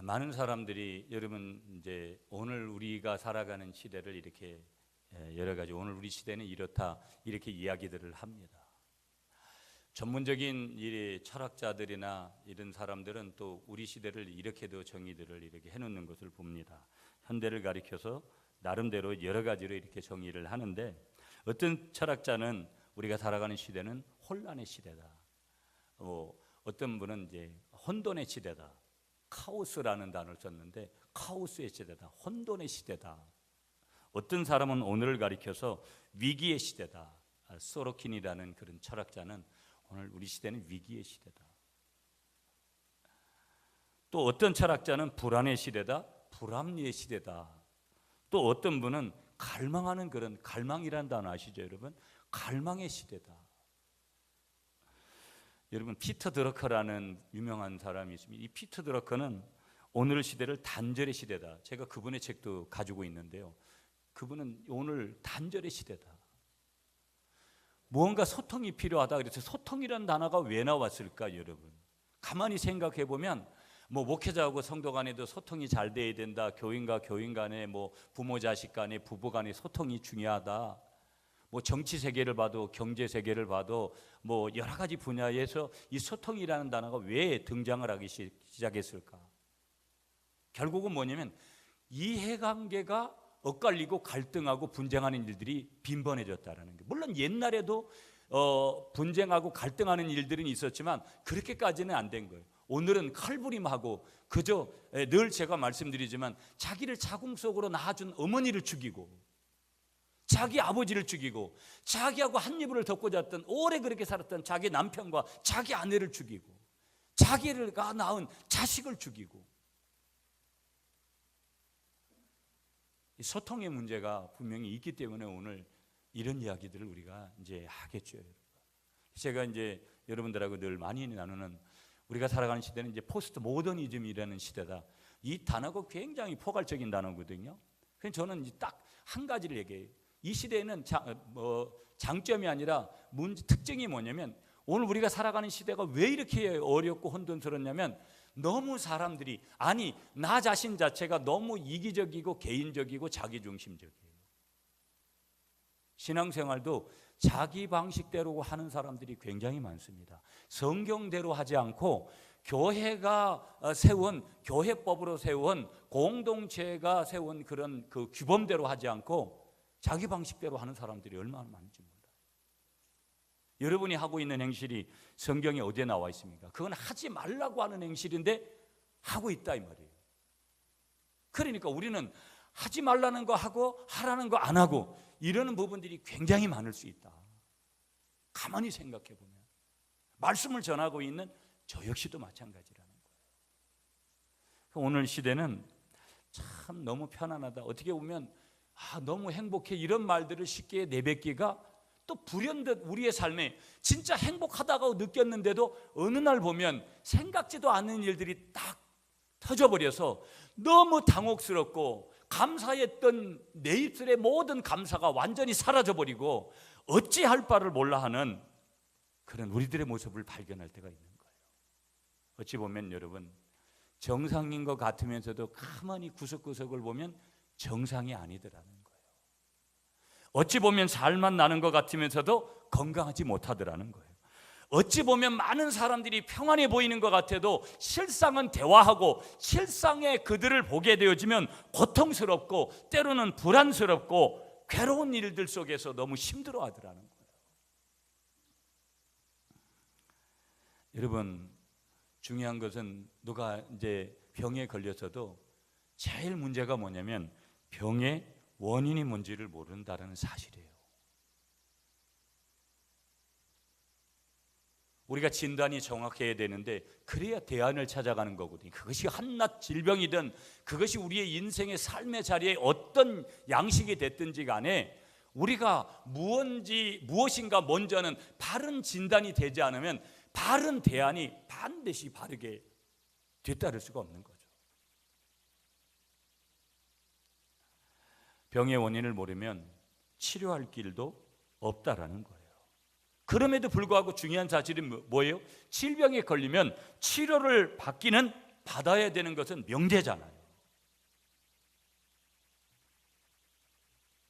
많은 사람들이 여러분 이제 오늘 우리가 살아가는 시대를 이렇게 여러 가지 오늘 우리 시대는 이렇다 이렇게 이야기들을 합니다. 전문적인 이 철학자들이나 이런 사람들은 또 우리 시대를 이렇게도 정의들을 이렇게 해놓는 것을 봅니다. 현대를 가리켜서 나름대로 여러 가지로 이렇게 정의를 하는데 어떤 철학자는 우리가 살아가는 시대는 혼란의 시대다. 어떤 분은 이제 혼돈의 시대다. 카오스라는 단어를 썼는데 카오스의 시대다. 혼돈의 시대다. 어떤 사람은 오늘을 가리켜서 위기의 시대다. 소로킨이라는 그런 철학자는 오늘 우리 시대는 위기의 시대다. 또 어떤 철학자는 불안의 시대다. 불합리의 시대다. 또 어떤 분은 갈망하는 그런 갈망이라는 단어 아시죠 여러분? 갈망의 시대다. 여러분 피터 드러커라는 유명한 사람이 있습니다. 이 피터 드러커는 오늘 시대를 단절의 시대다. 제가 그분의 책도 가지고 있는데요. 그분은 오늘 단절의 시대다. 무언가 소통이 필요하다. 그래서 소통이라는 단어가 왜 나왔을까 여러분? 가만히 생각해 보면 목회자하고 성도 간에도 소통이 잘 돼야 된다. 교인과 교인 간에 부모 자식 간에 부부 간에 소통이 중요하다. 정치 세계를 봐도 경제 세계를 봐도 여러 가지 분야에서 이 소통이라는 단어가 왜 등장을 하기 시작했을까? 결국은 뭐냐면 이해관계가 엇갈리고 갈등하고 분쟁하는 일들이 빈번해졌다라는 게. 물론 옛날에도 분쟁하고 갈등하는 일들은 있었지만 그렇게까지는 안 된 거예요. 오늘은 칼부림하고 그저 늘 제가 말씀드리지만 자기를 자궁 속으로 낳아준 어머니를 죽이고 자기 아버지를 죽이고 자기하고 한 이불을 덮고 잤던 오래 그렇게 살았던 자기 남편과 자기 아내를 죽이고 자기가 낳은 자식을 죽이고 이 소통의 문제가 분명히 있기 때문에 오늘 이런 이야기들을 우리가 이제 하겠죠. 제가 이제 여러분들하고 늘 많이 나누는 우리가 살아가는 시대는 이제 포스트 모더니즘이라는 시대다. 이 단어가 굉장히 포괄적인 단어거든요. 그래서 저는 딱 한 가지를 얘기해요. 이 시대에는 장점이 아니라 특징이 뭐냐면 오늘 우리가 살아가는 시대가 왜 이렇게 어렵고 혼돈스럽냐면 너무 사람들이 나 자신 자체가 너무 이기적이고 개인적이고 자기중심적이에요. 신앙생활도 자기 방식대로 하는 사람들이 굉장히 많습니다. 성경대로 하지 않고 교회가 세운 교회법으로 세운 공동체가 세운 그런 그 규범대로 하지 않고 자기 방식대로 하는 사람들이 얼마나 많은지 몰라요. 여러분이 하고 있는 행실이 성경에 어디에 나와 있습니까? 그건 하지 말라고 하는 행실인데 하고 있다 이 말이에요. 그러니까 우리는 하지 말라는 거 하고 하라는 거 안 하고 이러는 부분들이 굉장히 많을 수 있다. 가만히 생각해 보면 말씀을 전하고 있는 저 역시도 마찬가지라는 거예요. 오늘 시대는 참 너무 편안하다. 어떻게 보면 너무 행복해 이런 말들을 쉽게 내뱉기가 또 불현듯 우리의 삶에 진짜 행복하다고 느꼈는데도 어느 날 보면 생각지도 않은 일들이 딱 터져버려서 너무 당혹스럽고 감사했던 내 입술의 모든 감사가 완전히 사라져버리고 어찌할 바를 몰라 하는 그런 우리들의 모습을 발견할 때가 있는 거예요. 어찌 보면 여러분 정상인 것 같으면서도 가만히 구석구석을 보면 정상이 아니더라는 거예요. 어찌 보면 살만 나는 것 같으면서도 건강하지 못하더라는 거예요. 어찌 보면 많은 사람들이 평안해 보이는 것 같아도 실상은 대화하고 실상에 그들을 보게 되어지면 고통스럽고 때로는 불안스럽고 괴로운 일들 속에서 너무 힘들어하더라는 거예요. 여러분 중요한 것은 누가 이제 병에 걸려서도 제일 문제가 뭐냐면 병의 원인이 뭔지를 모른다는 사실이에요. 우리가 진단이 정확해야 되는데 그래야 대안을 찾아가는 거거든요. 그것이 한낱 질병이든 그것이 우리의 인생의 삶의 자리에 어떤 양식이 됐든지 간에 우리가 무엇인가 먼저는 바른 진단이 되지 않으면 바른 대안이 반드시 바르게 뒤따를 수가 없는 거죠. 병의 원인을 모르면 치료할 길도 없다라는 거예요. 그럼에도 불구하고 중요한 사실은 뭐예요? 질병에 걸리면 치료를 받기는 받아야 되는 것은 명제잖아요.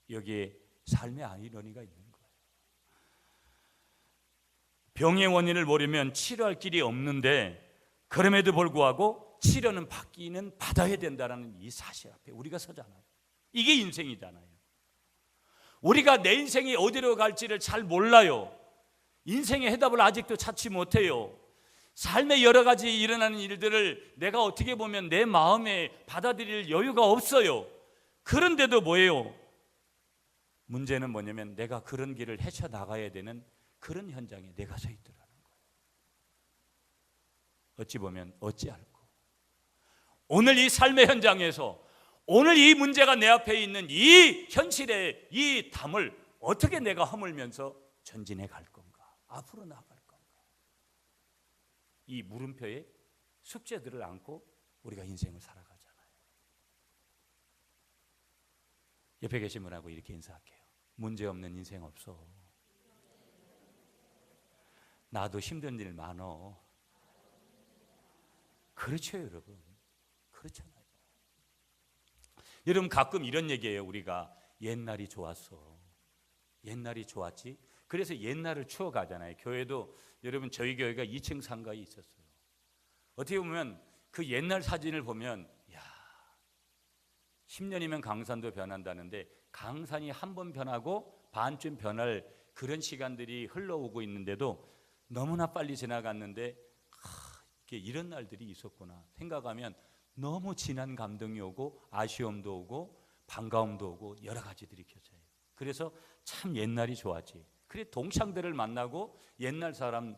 여기에 삶의 아이러니가 있는 거예요. 병의 원인을 모르면 치료할 길이 없는데 그럼에도 불구하고 치료는 받기는 받아야 된다는 이 사실 앞에 우리가 서잖아요. 이게 인생이잖아요. 우리가 내 인생이 어디로 갈지를 잘 몰라요. 인생의 해답을 아직도 찾지 못해요. 삶의 여러 가지 일어나는 일들을 내가 어떻게 보면 내 마음에 받아들일 여유가 없어요. 그런데도 뭐예요? 문제는 뭐냐면 내가 그런 길을 헤쳐나가야 되는 그런 현장에 내가 서 있더라는 거예요. 어찌 보면 어찌할꼬. 오늘 이 삶의 현장에서 오늘 이 문제가 내 앞에 있는 이 현실의 이 담을 어떻게 내가 허물면서 전진해 갈 건가? 앞으로 나아갈 건가? 이 물음표의 숙제들을 안고 우리가 인생을 살아가잖아요. 옆에 계신 분하고 이렇게 인사할게요. 문제 없는 인생 없어. 나도 힘든 일 많어. 그렇죠, 여러분. 그렇잖아요. 여러분 가끔 이런 얘기해요. 우리가 옛날이 좋았어. 옛날이 좋았지. 그래서 옛날을 추억하잖아요. 교회도 여러분 저희 교회가 2층 상가에 있었어요. 어떻게 보면 그 옛날 사진을 보면 야, 10년이면 강산도 변한다는데 강산이 한 번 변하고 반쯤 변할 그런 시간들이 흘러오고 있는데도 너무나 빨리 지나갔는데 이런 날들이 있었구나 생각하면 너무 진한 감동이 오고 아쉬움도 오고 반가움도 오고 여러 가지들이 켜져요. 그래서 참 옛날이 좋았지. 그래 동창들을 만나고 옛날 사람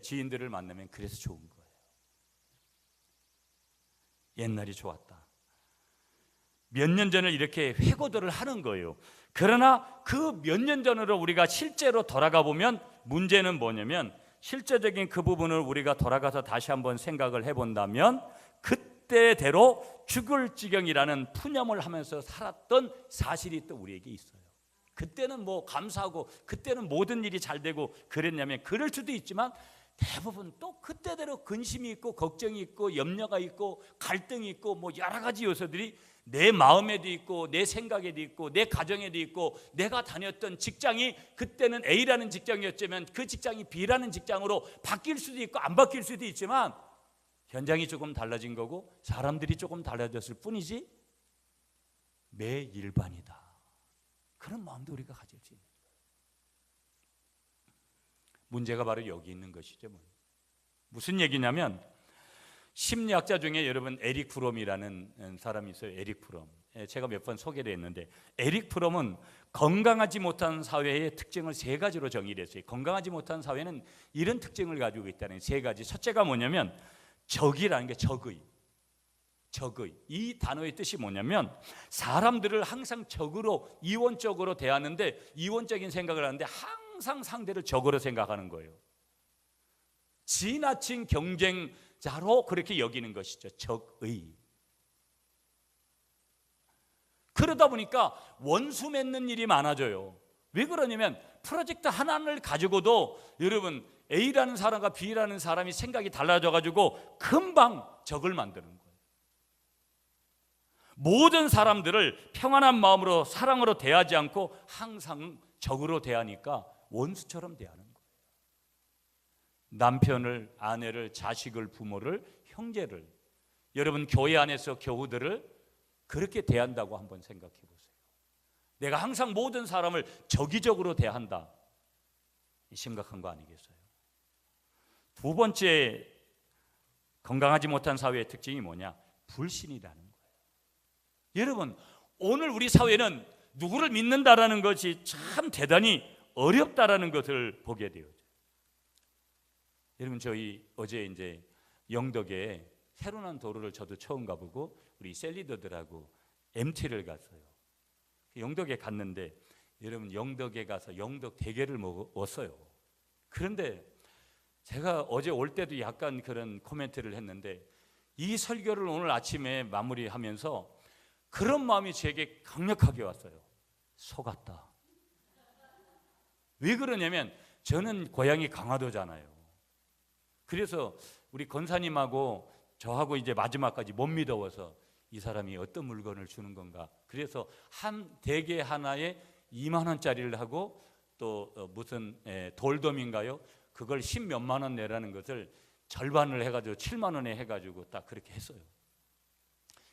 지인들을 만나면 그래서 좋은 거예요. 옛날이 좋았다. 몇 년 전을 이렇게 회고들을 하는 거예요. 그러나 그 몇 년 전으로 우리가 실제로 돌아가 보면 문제는 뭐냐면 실제적인 그 부분을 우리가 돌아가서 다시 한번 생각을 해본다면 그때대로 죽을 지경이라는 푸념을 하면서 살았던 사실이 또 우리에게 있어요. 그때는 뭐 감사하고 그때는 모든 일이 잘 되고 그랬냐면 그럴 수도 있지만 대부분 또 그때대로 근심이 있고 걱정이 있고 염려가 있고 갈등이 있고 뭐 여러 가지 요소들이 내 마음에도 있고 내 생각에도 있고 내 가정에도 있고 내가 다녔던 직장이 그때는 A라는 직장이었지만 그 직장이 B라는 직장으로 바뀔 수도 있고 안 바뀔 수도 있지만 현장이 조금 달라진 거고 사람들이 조금 달라졌을 뿐이지 매일반이다. 그런 마음도 우리가 가질 수 있는 거예요. 문제가 바로 여기 있는 것이죠. 무슨 얘기냐면 심리학자 중에 여러분 에릭 프롬이라는 사람이 있어요. 에릭 프롬. 제가 몇 번 소개를 했는데 에릭 프롬은 건강하지 못한 사회의 특징을 세 가지로 정의를 했어요. 건강하지 못한 사회는 이런 특징을 가지고 있다는 세 가지. 첫째가 뭐냐면 적이라는 게 적의. 이 단어의 뜻이 뭐냐면 사람들을 항상 적으로 이원적으로 대하는데 이원적인 생각을 하는데 항상 상대를 적으로 생각하는 거예요. 지나친 경쟁자로 그렇게 여기는 것이죠. 적의. 그러다 보니까 원수 맺는 일이 많아져요. 왜 그러냐면 프로젝트 하나를 가지고도 여러분 A라는 사람과 B라는 사람이 생각이 달라져가지고 금방 적을 만드는 거예요. 모든 사람들을 평안한 마음으로 사랑으로 대하지 않고 항상 적으로 대하니까 원수처럼 대하는 거예요. 남편을, 아내를, 자식을, 부모를, 형제를, 여러분 교회 안에서 교우들을 그렇게 대한다고 한번 생각해 보세요. 내가 항상 모든 사람을 적의적으로 대한다. 심각한 거 아니겠어요? 두 번째 건강하지 못한 사회의 특징이 뭐냐? 불신이라는 거예요. 여러분 오늘 우리 사회는 누구를 믿는다라는 것이 참 대단히 어렵다라는 것을 보게 되어요. 여러분 저희 어제 이제 영덕에 새로 난 도로를 저도 처음 가보고 우리 셀리더들하고 MT를 갔어요. 영덕에 갔는데 여러분 영덕에 가서 영덕 대게를 먹었어요. 그런데 제가 어제 올 때도 약간 그런 코멘트를 했는데 이 설교를 오늘 아침에 마무리하면서 그런 마음이 제게 강력하게 왔어요. 속았다. 왜 그러냐면 저는 고향이 강화도잖아요. 그래서 우리 권사님하고 저하고 이제 마지막까지 못 믿어서 이 사람이 어떤 물건을 주는 건가. 그래서 한 대게 하나에 2만 원짜리를 하고 또 무슨 돌돔인가요? 그걸 10몇만 원 내라는 것을 절반을 해가지고 7만 원에 해가지고 딱 그렇게 했어요.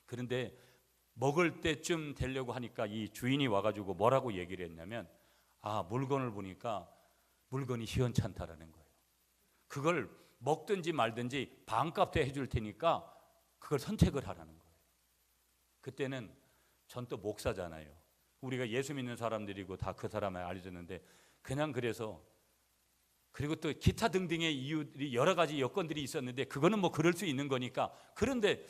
그런데 먹을 때쯤 되려고 하니까 이 주인이 와가지고 뭐라고 얘기를 했냐면, 물건을 보니까 물건이 시원찮다라는 거예요. 그걸 먹든지 말든지 반값 해줄 테니까 그걸 선택을 하라는 거예요. 그때는 전 또 목사잖아요. 우리가 예수 믿는 사람들이고 다 그 사람을 알려줬는데, 그냥 그래서, 그리고 또 기타 등등의 이유들이 여러 가지 여건들이 있었는데 그거는 뭐 그럴 수 있는 거니까. 그런데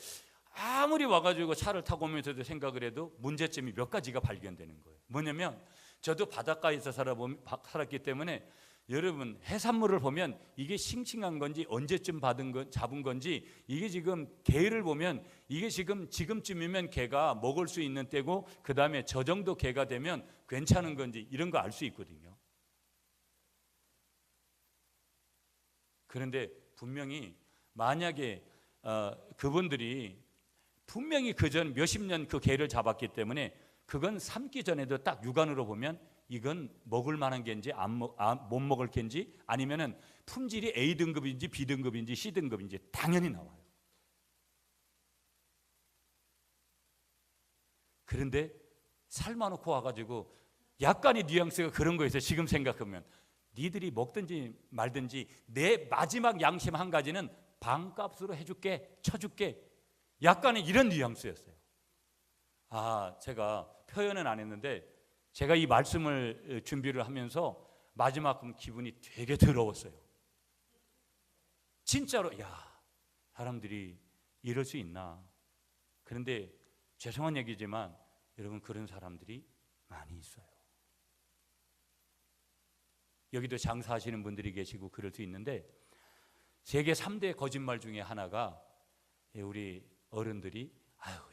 아무리 와가지고 차를 타고 오면서도 생각을 해도 문제점이 몇 가지가 발견되는 거예요. 뭐냐면, 저도 바닷가에서 살았기 때문에 여러분, 해산물을 보면 이게 싱싱한 건지 언제쯤 잡은 건지, 이게 지금 개를 보면 이게 지금쯤이면 개가 먹을 수 있는 때고, 그 다음에 저 정도 개가 되면 괜찮은 건지 이런 거 알 수 있거든요. 그런데 분명히 만약에 그분들이 분명히 그전 몇십 년 그 개를 잡았기 때문에 그건 삶기 전에도 딱 육안으로 보면 이건 먹을 만한 개인지 못 먹을 개인지, 아니면은 품질이 A등급인지 B등급인지 C등급인지 당연히 나와요. 그런데 삶아놓고 와가지고 약간의 뉘앙스가 그런 거에서 지금 생각하면, 니들이 먹든지 말든지 내 마지막 양심 한 가지는 반값으로 해줄게, 쳐줄게, 약간의 이런 뉘앙스였어요. 제가 표현은 안 했는데 제가 이 말씀을 준비를 하면서 마지막 기분이 되게 더러웠어요. 진짜로, 사람들이 이럴 수 있나. 그런데 죄송한 얘기지만 여러분, 그런 사람들이 많이 있어요. 여기도 장사하시는 분들이 계시고 그럴 수 있는데, 세계 3대 거짓말 중에 하나가 우리 어른들이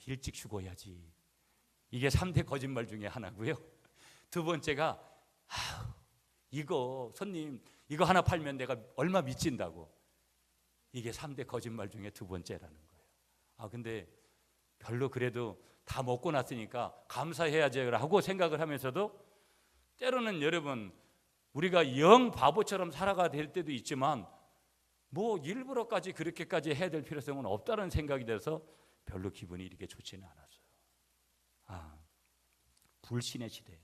일찍 죽어야지, 이게 3대 거짓말 중에 하나고요. 두 번째가 이거 손님 이거 하나 팔면 내가 얼마 미친다고, 이게 3대 거짓말 중에 두 번째라는 거예요. 근데 별로 그래도 다 먹고 났으니까 감사해야지 하고 생각을 하면서도, 때로는 여러분, 우리가 영 바보처럼 살아가 될 때도 있지만 뭐 일부러까지 그렇게까지 해야 될 필요성은 없다는 생각이 들어서 별로 기분이 이렇게 좋지는 않았어요. 불신의 시대.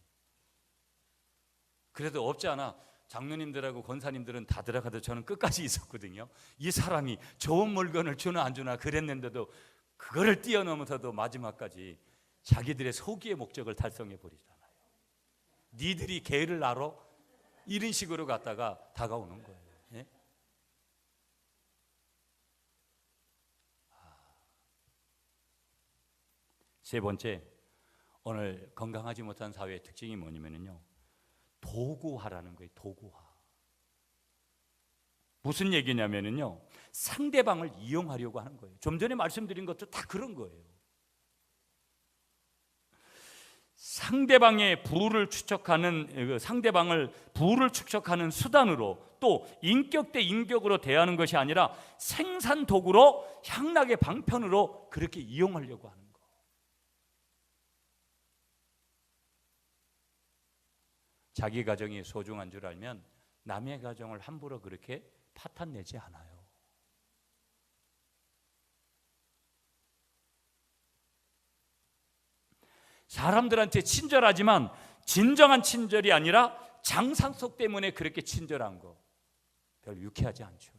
그래도 없지 않아 장로님들하고 권사님들은 다 들어가도 저는 끝까지 있었거든요. 이 사람이 좋은 물건을 주나 안 주나 그랬는데도 그거를 뛰어넘어서도 마지막까지 자기들의 소기의 목적을 달성해 버리잖아요. 니들이 개를 알아? 이런 식으로 갔다가 다가오는 거예요. 예? 세 번째, 오늘 건강하지 못한 사회의 특징이 뭐냐면요, 도구화라는 거예요. 도구화. 무슨 얘기냐면요, 상대방을 이용하려고 하는 거예요. 좀 전에 말씀드린 것도 다 그런 거예요. 상대방의 부를 추적하는, 상대방을 부를 축적하는 수단으로, 또 인격 대 인격으로 대하는 것이 아니라 생산 도구로, 향락의 방편으로 그렇게 이용하려고 하는 거. 자기 가정이 소중한 줄 알면 남의 가정을 함부로 그렇게 파탄내지 않아요. 사람들한테 친절하지만 진정한 친절이 아니라 장상석 때문에 그렇게 친절한 거 별 유쾌하지 않죠.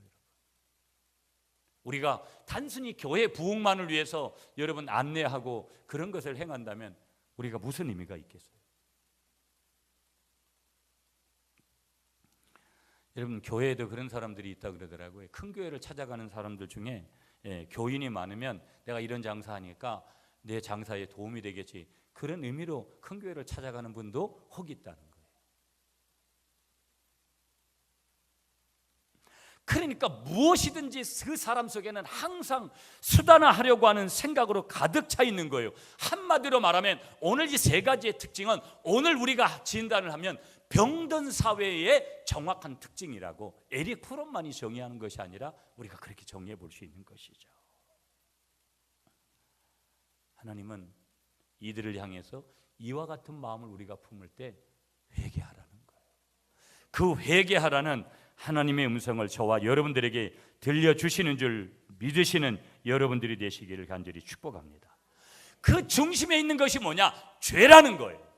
우리가 단순히 교회 부흥만을 위해서 여러분 안내하고 그런 것을 행한다면 우리가 무슨 의미가 있겠어요? 여러분, 교회에도 그런 사람들이 있다 그러더라고요. 큰 교회를 찾아가는 사람들 중에 교인이 많으면 내가 이런 장사하니까 내 장사에 도움이 되겠지, 그런 의미로 큰 교회를 찾아가는 분도 혹 있다는 거예요. 그러니까 무엇이든지 그 사람 속에는 항상 수단화하려고 하는 생각으로 가득 차 있는 거예요. 한마디로 말하면 오늘 이 세 가지의 특징은 오늘 우리가 진단을 하면 병든 사회의 정확한 특징이라고 에릭 프롬만이 정의하는 것이 아니라 우리가 그렇게 정의해 볼 수 있는 것이죠. 하나님은 이들을 향해서 이와 같은 마음을 우리가 품을 때 회개하라는 거예요. 그 회개하라는 하나님의 음성을 저와 여러분들에게 들려주시는 줄 믿으시는 여러분들이 되시기를 간절히 축복합니다. 그 중심에 있는 것이 뭐냐? 죄라는 거예요.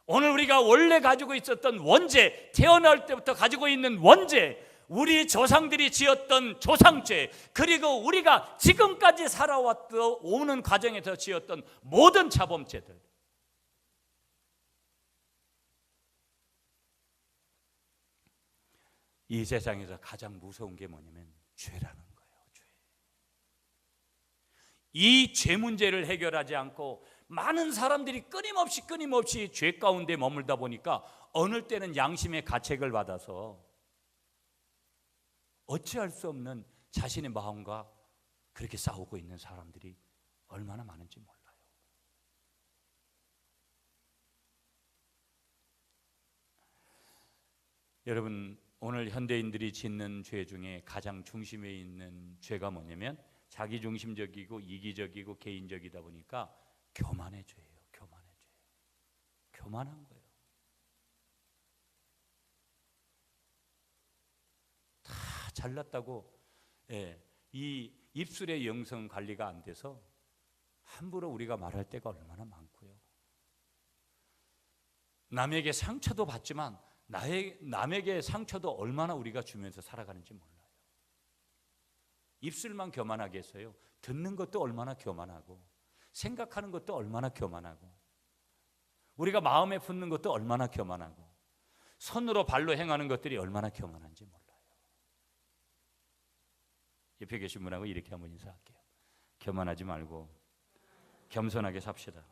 오늘 우리가 원래 가지고 있었던 원죄, 태어날 때부터 가지고 있는 원죄, 우리 조상들이 지었던 조상죄, 그리고 우리가 지금까지 살아오는 과정에서 지었던 모든 자범죄들, 이 세상에서 가장 무서운 게 뭐냐면 죄라는 거예요. 죄. 이 죄 문제를 해결하지 않고 많은 사람들이 끊임없이 죄 가운데 머물다 보니까 어느 때는 양심의 가책을 받아서 어찌할 수 없는 자신의 마음과 그렇게 싸우고 있는 사람들이 얼마나 많은지 몰라요. 여러분, 오늘 현대인들이 짓는 죄 중에 가장 중심에 있는 죄가 뭐냐면 자기중심적이고 이기적이고 개인적이다 보니까 교만의 죄예요. 교만의 죄. 교만한 거예요. 다 잘났다고, 이 입술의 영성 관리가 안 돼서 함부로 우리가 말할 때가 얼마나 많고요. 남에게 상처도 받지만 남에게 상처도 얼마나 우리가 주면서 살아가는지 몰라요. 입술만 교만하겠어요? 듣는 것도 얼마나 교만하고, 생각하는 것도 얼마나 교만하고, 우리가 마음에 품는 것도 얼마나 교만하고, 손으로 발로 행하는 것들이 얼마나 교만한지 몰라요. 옆에 계신 분하고 이렇게 한번 인사할게요. 교만하지 말고 겸손하게 삽시다.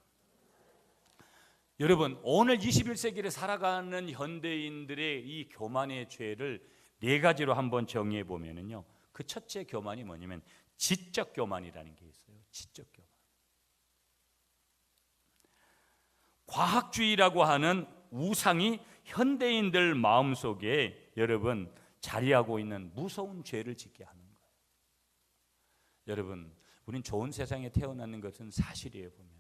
여러분, 오늘 21세기를 살아가는 현대인들의 이 교만의 죄를 네 가지로 한번 정의해 보면은요, 그 첫째 교만이 뭐냐면 지적 교만이라는 게 있어요. 지적 교만. 과학주의라고 하는 우상이 현대인들 마음속에 여러분 자리하고 있는 무서운 죄를 짓게 하는 거예요. 여러분, 우린 좋은 세상에 태어나는 것은 사실이에요. 보면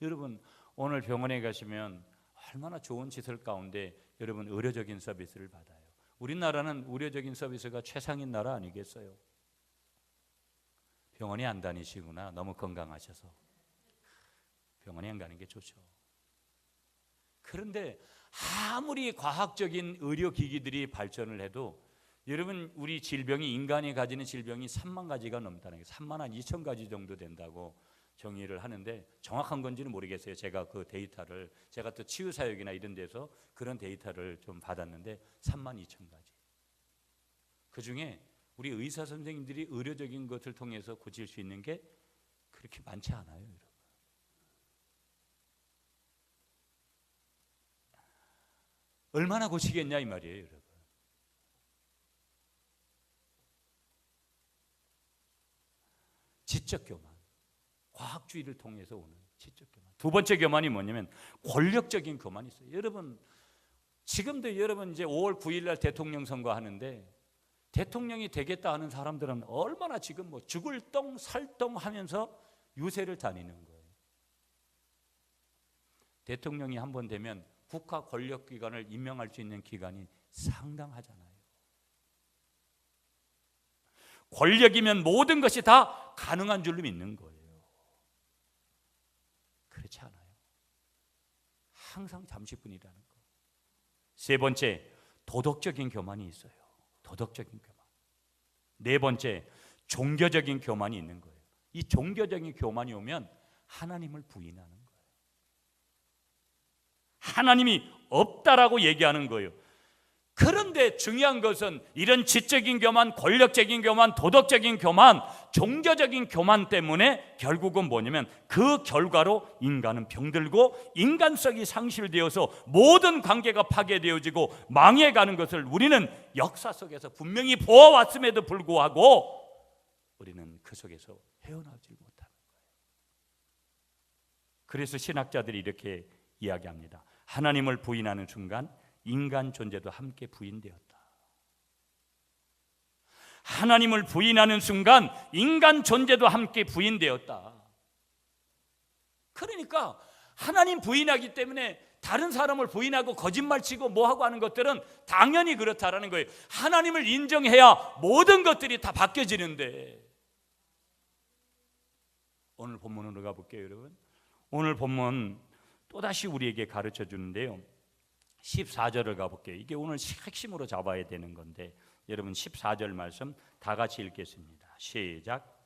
여러분, 오늘 병원에 가시면 얼마나 좋은 시설 가운데 여러분 의료적인 서비스를 받아요. 우리나라는 의료적인 서비스가 최상인 나라 아니겠어요? 병원에 안 다니시구나. 너무 건강하셔서 병원에 안 가는 게 좋죠. 그런데 아무리 과학적인 의료기기들이 발전을 해도 여러분, 우리 질병이, 인간이 가지는 질병이 3만 가지가 넘다는 게 3만 한 2천 가지 정도 된다고 정의를 하는데, 정확한 건지는 모르겠어요. 제가 그 데이터를, 제가 또 치유사역이나 이런 데서 그런 데이터를 좀 받았는데 3만 2천 가지. 그중에 우리 의사 선생님들이 의료적인 것을 통해서 고칠 수 있는 게 그렇게 많지 않아요, 여러분. 얼마나 고치겠냐 이 말이에요, 여러분. 지적 교만, 과학주의를 통해서 오는 지적 교만. 두 번째 교만이 뭐냐면 권력적인 교만이 있어요. 여러분, 지금도 여러분 이제 5월 9일 날 대통령 선거하는데, 대통령이 되겠다 하는 사람들은 얼마나 지금 뭐 죽을 똥 살똥 하면서 유세를 다니는 거예요. 대통령이 한 번 되면 국가 권력기관을 임명할 수 있는 기간이 상당하잖아요. 권력이면 모든 것이 다 가능한 줄로 믿는 거예요. 그렇지 않아요. 항상 잠시뿐이라는 거. 세 번째, 도덕적인 교만이 있어요. 도덕적인 교만. 네 번째, 종교적인 교만이 있는 거예요. 이 종교적인 교만이 오면 하나님을 부인하는 거예요. 하나님이 없다라고 얘기하는 거예요. 그런데 중요한 것은 이런 지적인 교만, 권력적인 교만, 도덕적인 교만, 종교적인 교만 때문에 결국은 뭐냐면 그 결과로 인간은 병들고 인간성이 상실되어서 모든 관계가 파괴되어지고 망해가는 것을 우리는 역사 속에서 분명히 보아왔음에도 불구하고 우리는 그 속에서 헤어나오지 못하는 거예요. 그래서 신학자들이 이렇게 이야기합니다. 하나님을 부인하는 순간 인간 존재도 함께 부인되었다. 하나님을 부인하는 순간 인간 존재도 함께 부인되었다. 그러니까 하나님 부인하기 때문에 다른 사람을 부인하고 거짓말치고 뭐하고 하는 것들은 당연히 그렇다라는 거예요. 하나님을 인정해야 모든 것들이 다 바뀌어지는데. 오늘 본문으로 가볼게요, 여러분. 오늘 본문 또다시 우리에게 가르쳐 주는데요, 14절을 가볼게요. 이게 오늘 핵심으로 잡아야 되는 건데, 여러분 14절 말씀 다 같이 읽겠습니다. 시작.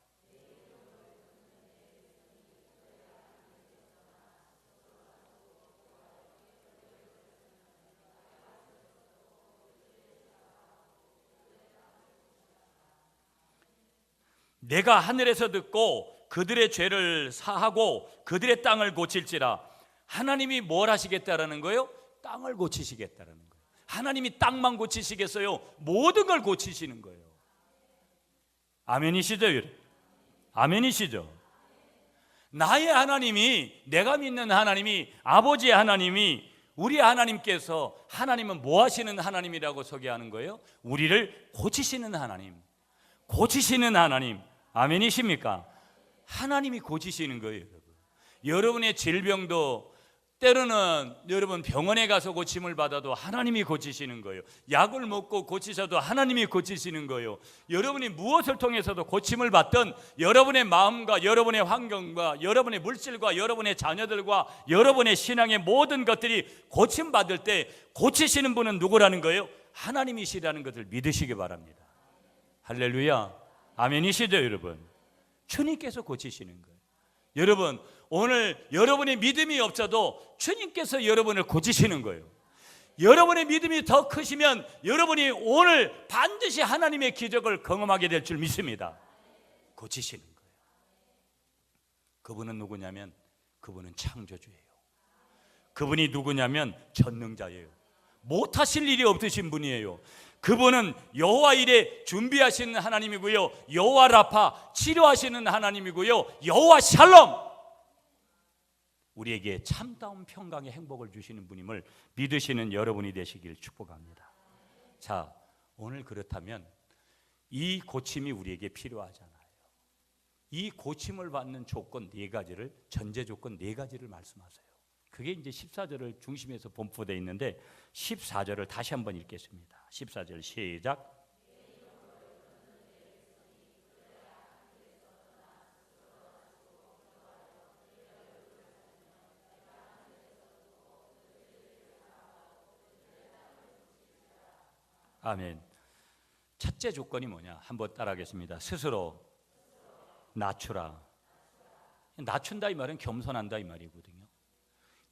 내가 하늘에서 듣고 그들의 죄를 사하고 그들의 땅을 고칠지라. 하나님이 뭘 하시겠다라는 거예요? 땅을 고치시겠다라는 거예요. 하나님이 땅만 고치시겠어요? 모든 걸 고치시는 거예요. 아멘이시죠, 여러분? 아멘이시죠? 나의 하나님이, 내가 믿는 하나님이, 아버지의 하나님이, 우리 하나님께서, 하나님은 뭐 하시는 하나님이라고 소개하는 거예요? 우리를 고치시는 하나님, 고치시는 하나님. 아멘이십니까? 하나님이 고치시는 거예요, 여러분. 여러분의 질병도 때로는 여러분 병원에 가서 고침을 받아도 하나님이 고치시는 거예요. 약을 먹고 고치셔도 하나님이 고치시는 거예요. 여러분이 무엇을 통해서도 고침을 받든 여러분의 마음과 여러분의 환경과 여러분의 물질과 여러분의 자녀들과 여러분의 신앙의 모든 것들이 고침받을 때 고치시는 분은 누구라는 거예요? 하나님이시라는 것을 믿으시기 바랍니다. 할렐루야. 아멘이시죠, 여러분? 주님께서 고치시는 거예요. 여러분, 오늘 여러분의 믿음이 없어도 주님께서 여러분을 고치시는 거예요. 여러분의 믿음이 더 크시면 여러분이 오늘 반드시 하나님의 기적을 경험하게 될 줄 믿습니다. 고치시는 거예요. 그분은 누구냐면 그분은 창조주예요. 그분이 누구냐면 전능자예요. 못하실 일이 없으신 분이에요. 그분은 여호와 일에 준비하시는 하나님이고요, 여호와 라파 치료하시는 하나님이고요, 여호와 샬롬 우리에게 참다운 평강의 행복을 주시는 분임을 믿으시는 여러분이 되시길 축복합니다. 자, 오늘 그렇다면 이 고침이 우리에게 필요하잖아요. 이 고침을 받는 조건 네 가지를, 전제 조건 네 가지를 말씀하세요. 그게 이제 14절을 중심에서 분포되어 있는데 14절을 다시 한번 읽겠습니다. 14절 시작. 아멘. 첫째 조건이 뭐냐? 한번 따라하겠습니다. 스스로 낮추라. 낮춘다 이 말은 겸손한다 이 말이거든요.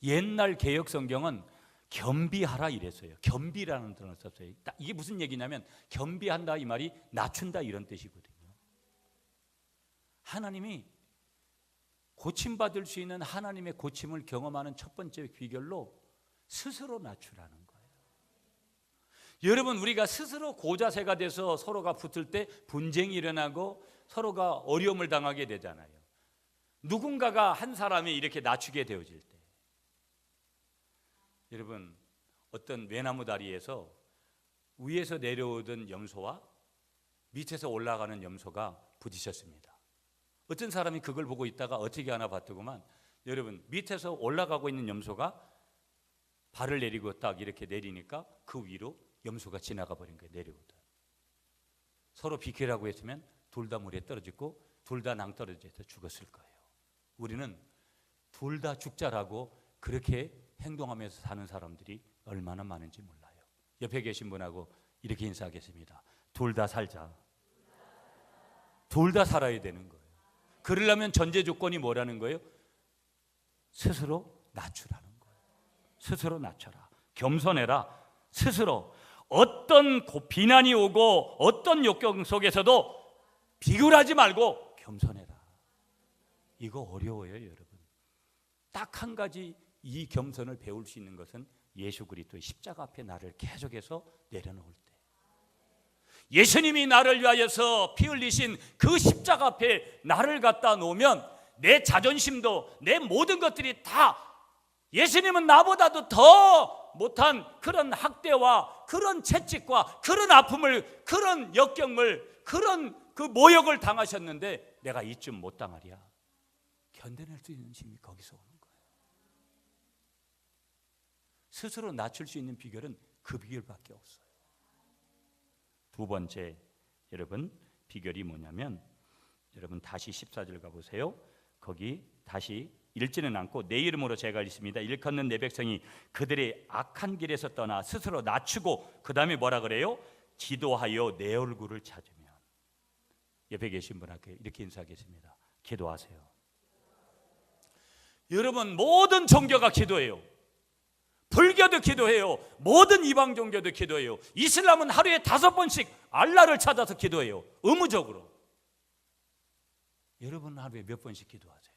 옛날 개역 성경은 겸비하라 이랬어요. 겸비라는 단어를 썼어요. 이게 무슨 얘기냐면 겸비한다 이 말이 낮춘다 이런 뜻이거든요. 하나님이 고침받을 수 있는 하나님의 고침을 경험하는 첫 번째 비결로 스스로 낮추라는 거예요. 여러분, 우리가 스스로 고자세가 돼서 서로가 붙을 때 분쟁이 일어나고 서로가 어려움을 당하게 되잖아요. 누군가가 한 사람이 이렇게 낮추게 되어질 때, 여러분, 어떤 외나무 다리에서 위에서 내려오던 염소와 밑에서 올라가는 염소가 부딪혔습니다. 어떤 사람이 그걸 보고 있다가 어떻게 하나 봤더구만, 여러분, 밑에서 올라가고 있는 염소가 발을 내리고 딱 이렇게 내리니까 그 위로 염소가 지나가 버린 거예요. 내려오다. 서로 비키라고 했으면 둘 다 물에 떨어졌고 둘 다 낭떠러져서 죽었을 거예요. 우리는 둘 다 죽자라고 그렇게 행동하면서 사는 사람들이 얼마나 많은지 몰라요. 옆에 계신 분하고 이렇게 인사하겠습니다. 둘 다 살자. 둘 다 살아야 되는 거예요. 그러려면 전제 조건이 뭐라는 거예요? 스스로 낮추라는 거예요. 스스로 낮춰라. 겸손해라. 스스로 어떤 비난이 오고 어떤 역경 속에서도 비굴하지 말고 겸손해라. 이거 어려워요, 여러분. 딱 한 가지 이 겸손을 배울 수 있는 것은 예수 그리스도의 십자가 앞에 나를 계속해서 내려놓을 때, 예수님이 나를 위하여서 피 흘리신 그 십자가 앞에 나를 갖다 놓으면 내 자존심도 내 모든 것들이 다, 예수님은 나보다도 더 못한 그런 학대와 그런 채찍과 그런 아픔을, 그런 역경을 그런 그 모욕을 당하셨는데 내가 이쯤 못 당하랴. 견뎌낼 수 있는 힘이 거기서 오는 거예요. 스스로 낮출 수 있는 비결은 그 비결밖에 없어요. 두 번째, 여러분 비결이 뭐냐면, 여러분 다시 14절 가보세요. 거기 다시 읽지는 않고 내 이름으로 제가 있습니다. 일컫는 내 백성이 그들의 악한 길에서 떠나 스스로 낮추고 그 다음에 뭐라 그래요? 기도하여 내 얼굴을 찾으면. 옆에 계신 분한테 이렇게 인사하겠습니다. 기도하세요. 여러분 모든 종교가 기도해요. 불교도 기도해요. 모든 이방 종교도 기도해요. 이슬람은 하루에 5번씩 알라를 찾아서 기도해요. 의무적으로. 여러분 하루에 몇 번씩 기도하세요?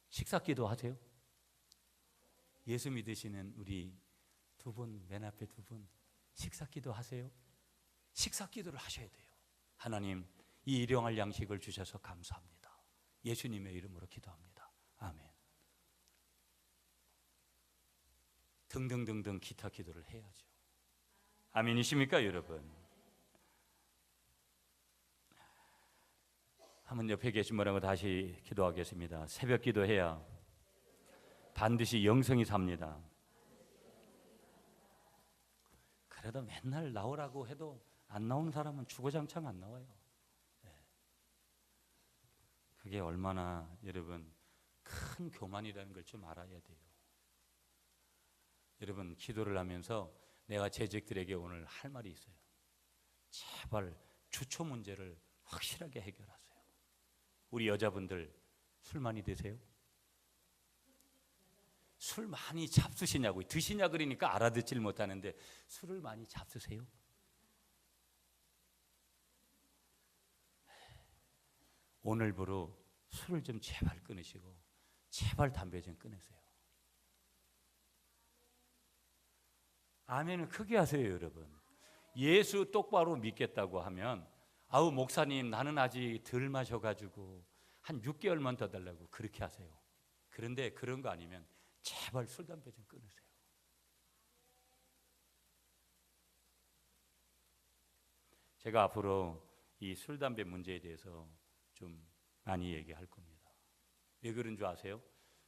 식사 기도하세요? 예수 믿으시는 우리 두 분, 맨 앞에 두 분 식사 기도하세요? 식사 기도를 하셔야 돼요. 하나님, 이 일용할 양식을 주셔서 감사합니다. 예수님의 이름으로 기도합니다. 아멘. 등등등등 기타 기도를 해야죠. 아멘이십니까 여러분? 한번 옆에 계신 분하고 다시 기도하겠습니다. 새벽 기도해야 반드시 영성이 삽니다. 그래도 맨날 나오라고 해도 안 나오는 사람은 주구장창 안 나와요. 그게 얼마나 여러분 큰 교만이라는 걸 좀 알아야 돼요. 여러분 기도를 하면서 내가 재직들에게 오늘 할 말이 있어요. 제발 주초 문제를 확실하게 해결하세요. 우리 여자분들 술 많이 드세요? 술 많이 잡수시냐고. 드시냐 그러니까 알아듣질 못하는데 술을 많이 잡수세요? 오늘부로 술을 좀 제발 끊으시고 제발 담배 좀 끊으세요. 아멘을 크게 하세요 여러분. 예수 똑바로 믿겠다고 하면 아우 목사님 나는 아직 덜 마셔가지고 한 6개월만 더 달라고 그렇게 하세요. 그런데 그런 거 아니면 제발 술 담배 좀 끊으세요. 제가 앞으로 이 술 담배 문제에 대해서 좀 많이 얘기할 겁니다. 왜 그런 줄 아세요?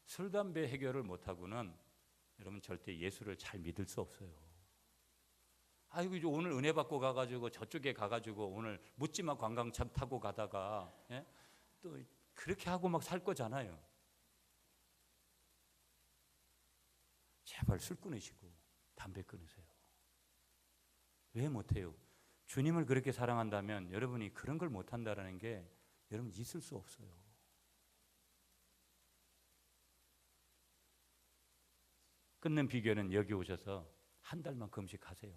술 담배 해결을 못하고는 여러분 절대 예수를 잘 믿을 수 없어요. 아이고 이제 오늘 은혜 받고 가가지고 저쪽에 가가지고 오늘 묻지마 관광차 타고 가다가 또 그렇게 하고 막 살 거잖아요. 제발 술 끊으시고 담배 끊으세요. 왜 못해요? 주님을 그렇게 사랑한다면 여러분이 그런 걸 못한다는 게 여러분 있을 수 없어요. 끊는 비결은 여기 오셔서 한 달만 금식하세요.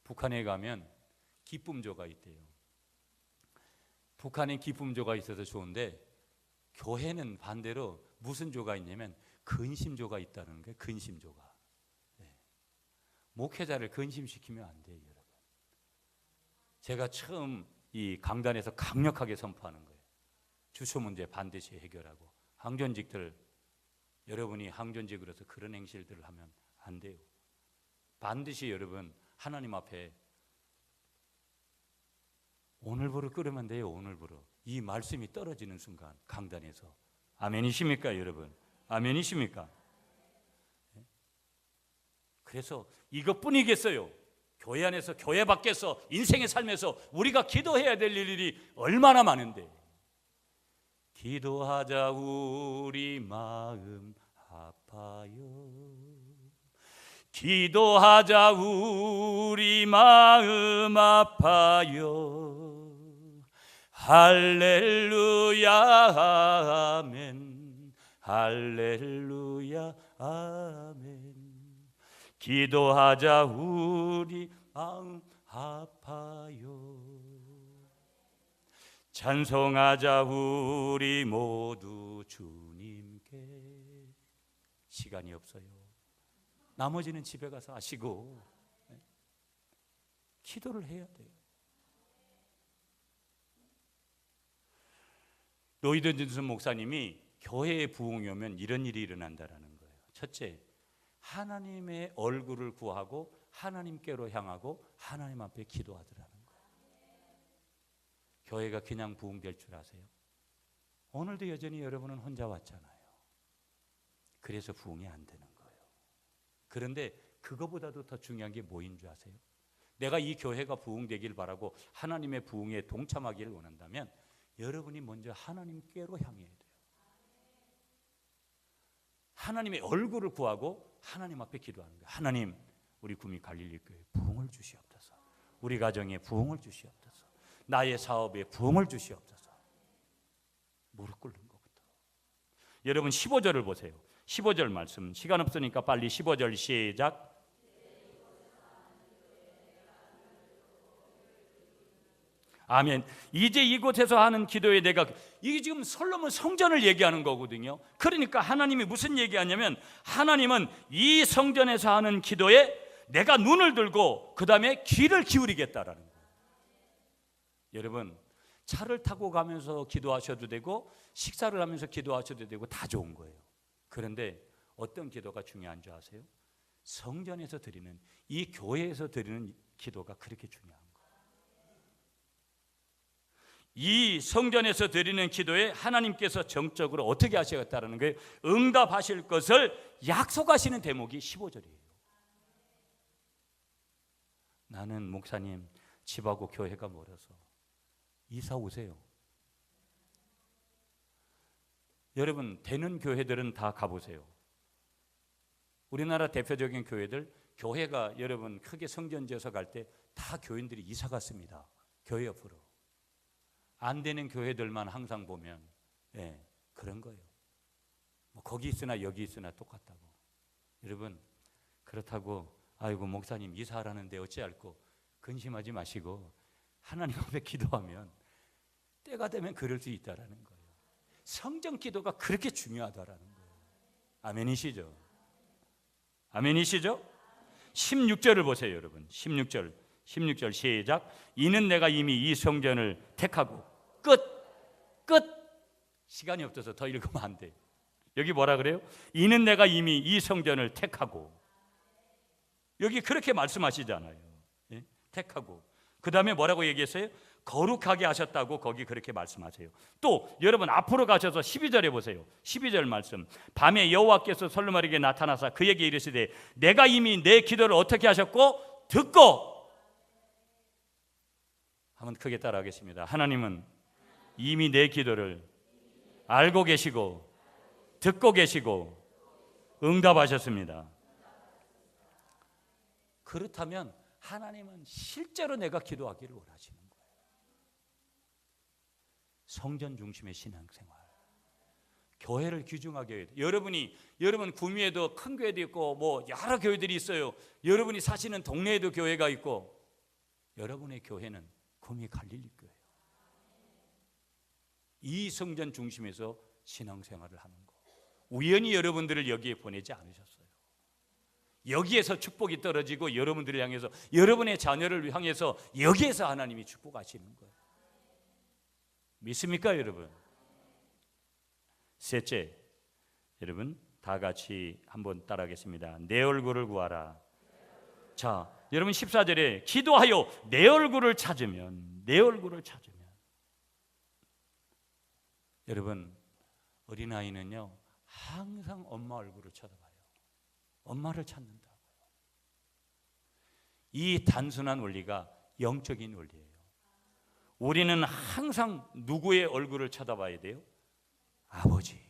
북한에 가면 기쁨조가 있대요. 북한에 기쁨조가 있어서 좋은데 교회는 반대로 무슨 조가 있냐면 근심조가 있다는 거예요. 근심조가. 목회자를 근심시키면 안 돼요, 여러분. 제가 처음 이 강단에서 강력하게 선포하는 거예요. 주소 문제 반드시 해결하고 항전직들 여러분이 항전직으로서 그런 행실들을 하면 안 돼요. 반드시 여러분 하나님 앞에 오늘부로 끓으면 돼요. 오늘부로 이 말씀이 떨어지는 순간 강단에서 아멘이십니까 여러분? 아멘이십니까? 그래서 이것뿐이겠어요. 교회 안에서 교회 밖에서 인생의 삶에서 우리가 기도해야 될 일이 얼마나 많은데 기도하자 우리 마음 아파요. 기도하자 우리 마음 아파요. 할렐루야 아멘. 할렐루야 아멘. 기도하자 우리 마음 아파요. 찬송하자 우리 모두 주님께. 시간이 없어요. 나머지는 집에 가서 하시고 기도를 해야 돼요. 로이드 존슨 목사님이 교회에 부흥이 오면 이런 일이 일어난다라는 거예요. 첫째, 하나님의 얼굴을 구하고 하나님께로 향하고 하나님 앞에 기도하더라는 거예요. 교회가 그냥 부흥될 줄 아세요? 오늘도 여전히 여러분은 혼자 왔잖아요. 그래서 부흥이 안 되는 거예요. 그런데 그거보다도 더 중요한 게 뭐인 줄 아세요? 내가 이 교회가 부흥되길 바라고 하나님의 부흥에 동참하기를 원한다면 여러분이 먼저 하나님께로 향해야 돼요. 하나님의 얼굴을 구하고 하나님 앞에 기도하는 거예요. 하나님, 우리 구미 갈릴리 교회 부흥을 주시옵소서. 우리 가정에 부흥을 주시옵소서. 나의 사업에 부흥을 주시옵소서. 무릎 꿇는 것부터. 여러분 15절을 보세요. 15절 말씀, 시간 없으니까 빨리 15절 시작. 아멘. 이제 이곳에서 하는 기도에 내가, 이게 지금 솔로몬 성전을 얘기하는 거거든요. 그러니까 하나님이 무슨 얘기하냐면, 하나님은 이 성전에서 하는 기도에 내가 눈을 들고 그 다음에 귀를 기울이겠다라는 거예요. 여러분, 차를 타고 가면서 기도하셔도 되고 식사를 하면서 기도하셔도 되고 다 좋은 거예요. 그런데 어떤 기도가 중요한 줄 아세요? 성전에서 드리는, 이 교회에서 드리는 기도가 그렇게 중요한 거예요. 이 성전에서 드리는 기도에 하나님께서 정적으로 어떻게 하시겠다는 거예요? 응답하실 것을 약속하시는 대목이 15절이에요. 나는 목사님, 집하고 교회가 멀어서 이사 오세요. 여러분, 되는 교회들은 다 가보세요. 우리나라 대표적인 교회들, 교회가 여러분 크게 성전 지어서 갈 때 다 교인들이 이사 갔습니다. 교회 옆으로. 안 되는 교회들만 항상 보면 그런 거예요. 뭐 거기 있으나 여기 있으나 똑같다고. 여러분, 그렇다고 아이고 목사님 이사하라는데 어찌할꼬 근심하지 마시고 하나님 앞에 기도하면 때가 되면 그럴 수 있다라는 거예요. 성전 기도가 그렇게 중요하다라는 거예요. 아멘이시죠? 아멘이시죠? 16절을 보세요, 여러분. 16절 시작. 이는 내가 이미 이 성전을 택하고 끝. 시간이 없어서 더 읽으면 안 돼. 여기 뭐라 그래요? 이는 내가 이미 이 성전을 택하고. 여기 그렇게 말씀하시잖아요. 예? 택하고. 그 다음에 뭐라고 얘기했어요? 거룩하게 하셨다고 거기 그렇게 말씀하세요. 또 여러분 앞으로 가셔서 12절에 보세요. 12절 말씀. 밤에 여호와께서 솔로몬에게 나타나사 그에게 이르시되 내가 이미 내 기도를 어떻게 하셨고 듣고. 한번 크게 따라하겠습니다. 하나님은 이미 내 기도를 알고 계시고 듣고 계시고 응답하셨습니다. 그렇다면 하나님은 실제로 내가 기도하기를 원하시는 거예요. 성전 중심의 신앙생활, 교회를 귀중하게 해야 돼요. 여러분 구미에도 큰 교회도 있고 뭐 여러 교회들이 있어요. 여러분이 사시는 동네에도 교회가 있고 여러분의 교회는 구미 갈릴리 교회예요. 이 성전 중심에서 신앙생활을 하는 거. 우연히 여러분들을 여기에 보내지 않으셨어요. 여기에서 축복이 떨어지고 여러분들을 향해서, 여러분의 자녀를 향해서 여기에서 하나님이 축복하시는 거예요. 믿습니까, 여러분? 셋째, 여러분 다 같이 한번 따라하겠습니다. 내 얼굴을 구하라. 자, 여러분 14절에 기도하여 내 얼굴을 찾으면, 내 얼굴을 찾으면. 여러분, 어린아이는요 항상 엄마 얼굴을 쳐다봐요. 엄마를 찾는다고요. 이 단순한 원리가 영적인 원리예요. 우리는 항상 누구의 얼굴을 쳐다봐야 돼요? 아버지,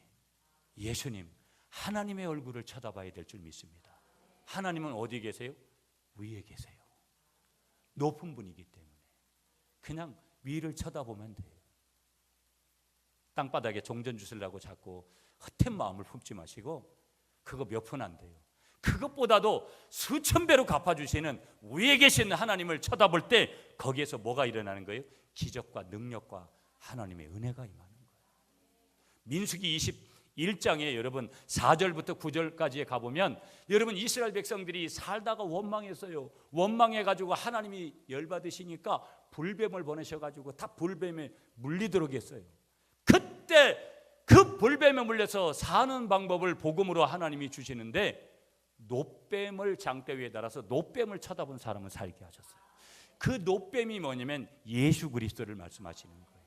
예수님, 하나님의 얼굴을 쳐다봐야 될 줄 믿습니다. 하나님은 어디 계세요? 위에 계세요. 높은 분이기 때문에 그냥 위를 쳐다보면 돼요. 땅바닥에 종전 주시려고 자꾸 헛된 마음을 품지 마시고 그거 몇 푼 안 돼요. 그것보다도 수천 배로 갚아주시는 위에 계신 하나님을 쳐다볼 때 거기에서 뭐가 일어나는 거예요? 기적과 능력과 하나님의 은혜가 임하는 거예요. 민수기 21장에 여러분 4절부터 9절까지에 가보면 여러분 이스라엘 백성들이 살다가 원망했어요. 원망해가지고 하나님이 열받으시니까 불뱀을 보내셔가지고 다 불뱀에 물리도록 했어요. 그때 그 볼뱀에 물려서 사는 방법을 복음으로 하나님이 주시는데 놋뱀을 장대 위에 달아서 놋뱀을 쳐다본 사람은 살게 하셨어요. 그 놋뱀이 뭐냐면 예수 그리스도를 말씀하시는 거예요.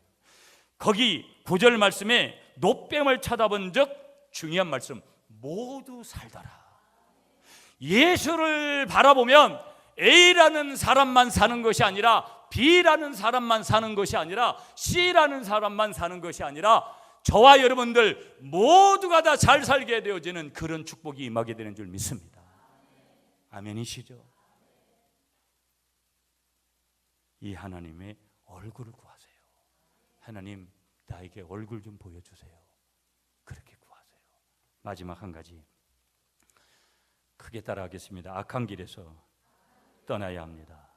거기 9절 말씀에 놋뱀을 쳐다본 즉 중요한 말씀, 모두 살더라. 예수를 바라보면 A라는 사람만 사는 것이 아니라 B라는 사람만 사는 것이 아니라 C라는 사람만 사는 것이 아니라 저와 여러분들 모두가 다 잘 살게 되어지는 그런 축복이 임하게 되는 줄 믿습니다. 아멘이시죠? 이 하나님의 얼굴을 구하세요. 하나님, 나에게 얼굴 좀 보여주세요. 그렇게 구하세요. 마지막 한 가지 크게 따라하겠습니다. 악한 길에서 떠나야 합니다.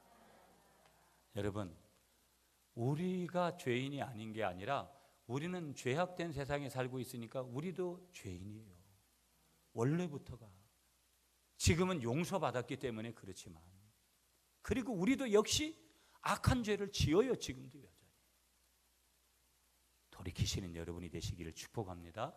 여러분, 우리가 죄인이 아닌 게 아니라 우리는 죄악된 세상에 살고 있으니까 우리도 죄인이에요. 원래부터가. 지금은 용서받았기 때문에 그렇지만, 그리고 우리도 역시 악한 죄를 지어요. 지금도 여전히. 돌이키시는 여러분이 되시기를 축복합니다.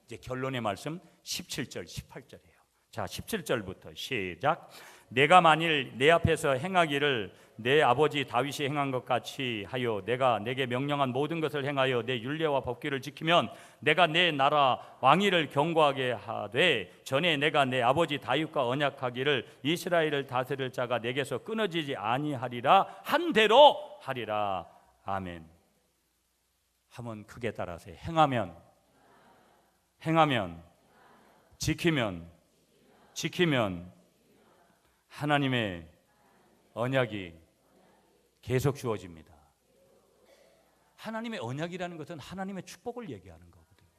이제 결론의 말씀 17절 18절이에요. 자, 17절부터 시작. 내가 만일 내 앞에서 행하기를 내 아버지 다윗이 행한 것 같이 하여 내가 내게 명령한 모든 것을 행하여 내 율례와 법규를 지키면 내가 내 나라 왕위를 견고하게 하되 전에 내가 내 아버지 다윗과 언약하기를 이스라엘을 다스릴 자가 내게서 끊어지지 아니하리라 한 대로 하리라. 아멘. 한번 크게 따라하세요. 행하면 지키면 하나님의 언약이 계속 주어집니다. 하나님의 언약이라는 것은 하나님의 축복을 얘기하는 거거든요.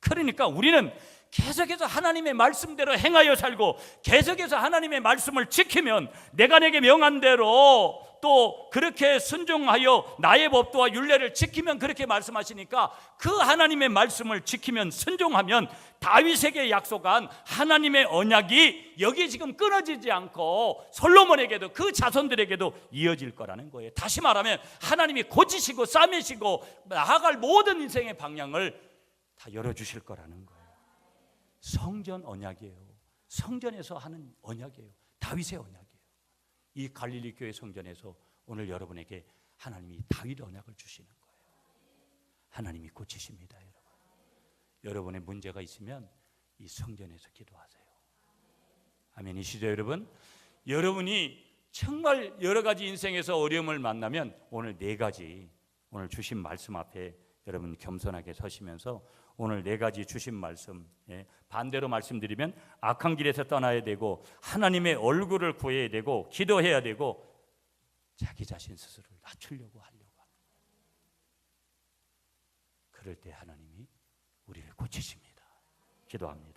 그러니까 우리는 계속해서 하나님의 말씀대로 행하여 살고 계속해서 하나님의 말씀을 지키면 내가 내게 명한 대로 또 그렇게 순종하여 나의 법도와 율례를 지키면 그렇게 말씀하시니까 그 하나님의 말씀을 지키면 순종하면 다윗에게 약속한 하나님의 언약이 여기 지금 끊어지지 않고 솔로몬에게도 그 자손들에게도 이어질 거라는 거예요. 다시 말하면 하나님이 고치시고 싸매시고 나아갈 모든 인생의 방향을 다 열어주실 거라는 거예요. 성전 언약이에요. 성전에서 하는 언약이에요. 다윗의 언약이에요. 이 갈릴리 교회 성전에서 오늘 여러분에게 하나님이 다윗 언약을 주시는 거예요. 하나님이 고치십니다. 여러분의 문제가 있으면 이 성전에서 기도하세요. 아멘이시죠, 여러분? 여러분이 정말 여러 가지 인생에서 어려움을 만나면 오늘 4가지, 오늘 주신 말씀 앞에 여러분 겸손하게 서시면서 오늘 4가지 주신 말씀, 반대로 말씀드리면 악한 길에서 떠나야 되고 하나님의 얼굴을 구해야 되고 기도해야 되고 자기 자신 스스로를 낮추려고 하려고 합니다. 그럴 때 하나님이 우리를 고치십니다. 기도합니다.